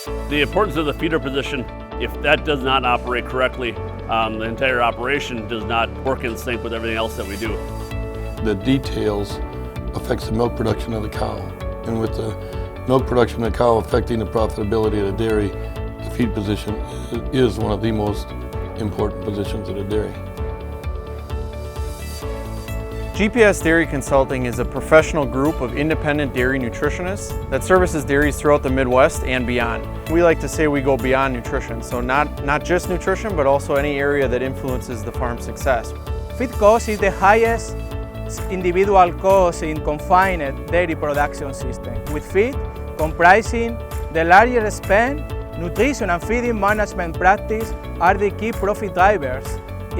The importance of the feeder position, if that does not operate correctly, the entire operation does not work in sync with everything else that we do. The details affects the milk production of the cow. And with the milk production of the cow affecting the profitability of the dairy, the feed position is one of the most important positions of the dairy. GPS Dairy Consulting is a professional group of independent dairy nutritionists that services dairies throughout the Midwest and beyond. We like to say we go beyond nutrition, so not just nutrition, but also any area that influences the farm's success. Feed cost is the highest individual cost in confined dairy production system, with feed comprising the largest spend. Nutrition and feeding management practice are the key profit drivers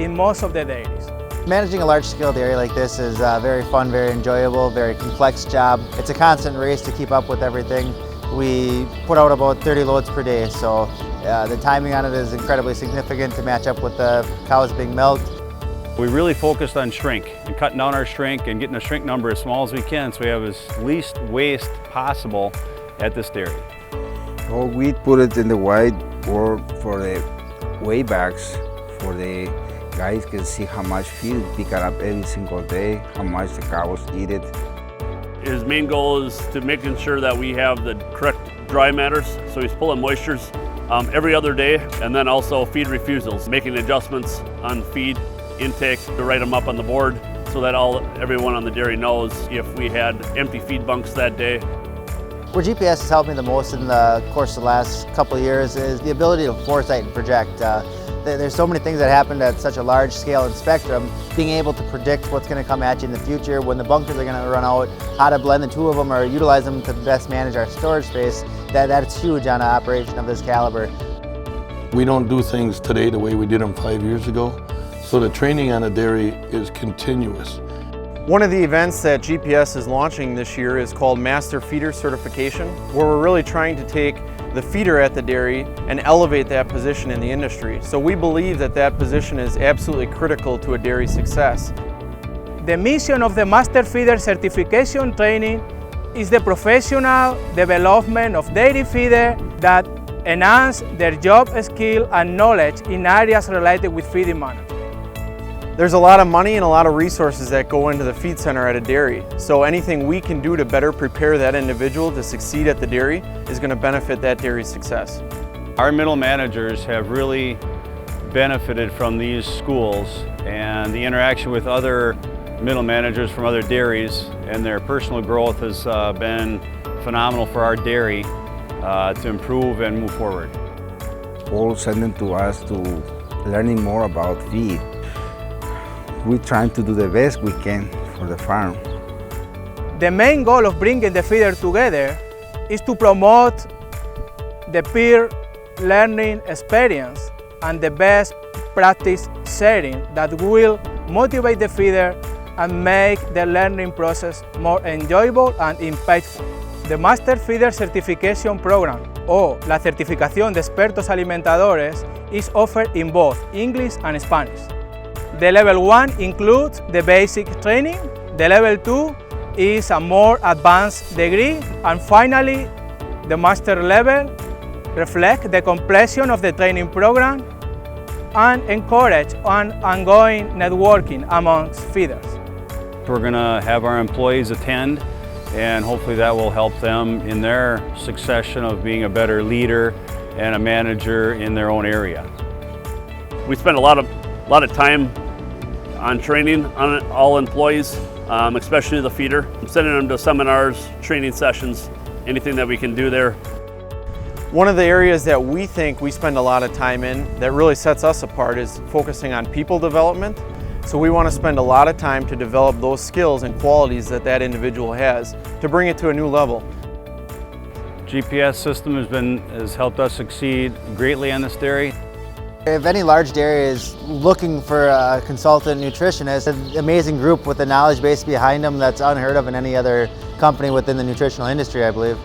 in most of the dairies. Managing a large-scale dairy like this is very fun, very enjoyable, very complex job. It's a constant race to keep up with everything. We put out about 30 loads per day, so the timing on it is incredibly significant to match up with the cows being milked. We really focused on shrink and cutting down our shrink and getting the shrink number as small as we can so we have as least waste possible at this dairy. Well, we put it in the white board for the weigh bags for the guys can see how much feed we pick up every single day, how much the cows eat it. His main goal is to making sure that we have the correct dry matters, so he's pulling moistures every other day, and then also feed refusals, making adjustments on feed intake to write them up on the board so that everyone on the dairy knows if we had empty feed bunks that day. Where GPS has helped me the most in the course of the last couple of years is the ability to foresight and project. There's so many things that happened at such a large scale and spectrum. Being able to predict what's going to come at you in the future, when the bunkers are going to run out, how to blend the two of them or utilize them to best manage our storage space, that's huge on an operation of this caliber. We don't do things today the way we did them 5 years ago, so the training on a dairy is continuous. One of the events that GPS is launching this year is called Master Feeder Certification, where we're really trying to take the feeder at the dairy and elevate that position in the industry. So we believe that that position is absolutely critical to a dairy's success. The mission of the Master Feeder Certification Training is the professional development of dairy feeder that enhance their job skill and knowledge in areas related with feeding management. There's a lot of money and a lot of resources that go into the feed center at a dairy. So anything we can do to better prepare that individual to succeed at the dairy is going to benefit that dairy's success. Our middle managers have really benefited from these schools and the interaction with other middle managers from other dairies, and their personal growth has been phenomenal for our dairy to improve and move forward. All sending to us to learning more about feed. We're trying to do the best we can for the farm. The main goal of bringing the feeder together is to promote the peer learning experience and the best practice setting that will motivate the feeder and make the learning process more enjoyable and impactful. The Master Feeder Certification Program, o la certificación de expertos alimentadores, is offered in both English and Spanish. The Level 1 includes the basic training, the Level 2 is a more advanced degree, and finally, the Master level reflects the completion of the training program and encourage ongoing networking amongst feeders. We're going to have our employees attend, and hopefully that will help them in their succession of being a better leader and a manager in their own area. We spend a lot of time on training on all employees, especially the feeder. I'm sending them to seminars, training sessions, anything that we can do there. One of the areas that we think we spend a lot of time in that really sets us apart is focusing on people development. So we want to spend a lot of time to develop those skills and qualities that that individual has to bring it to a new level. GPS system has helped us succeed greatly on this dairy. If any large dairy is looking for a consultant nutritionist, an amazing group with a knowledge base behind them that's unheard of in any other company within the nutritional industry, I believe.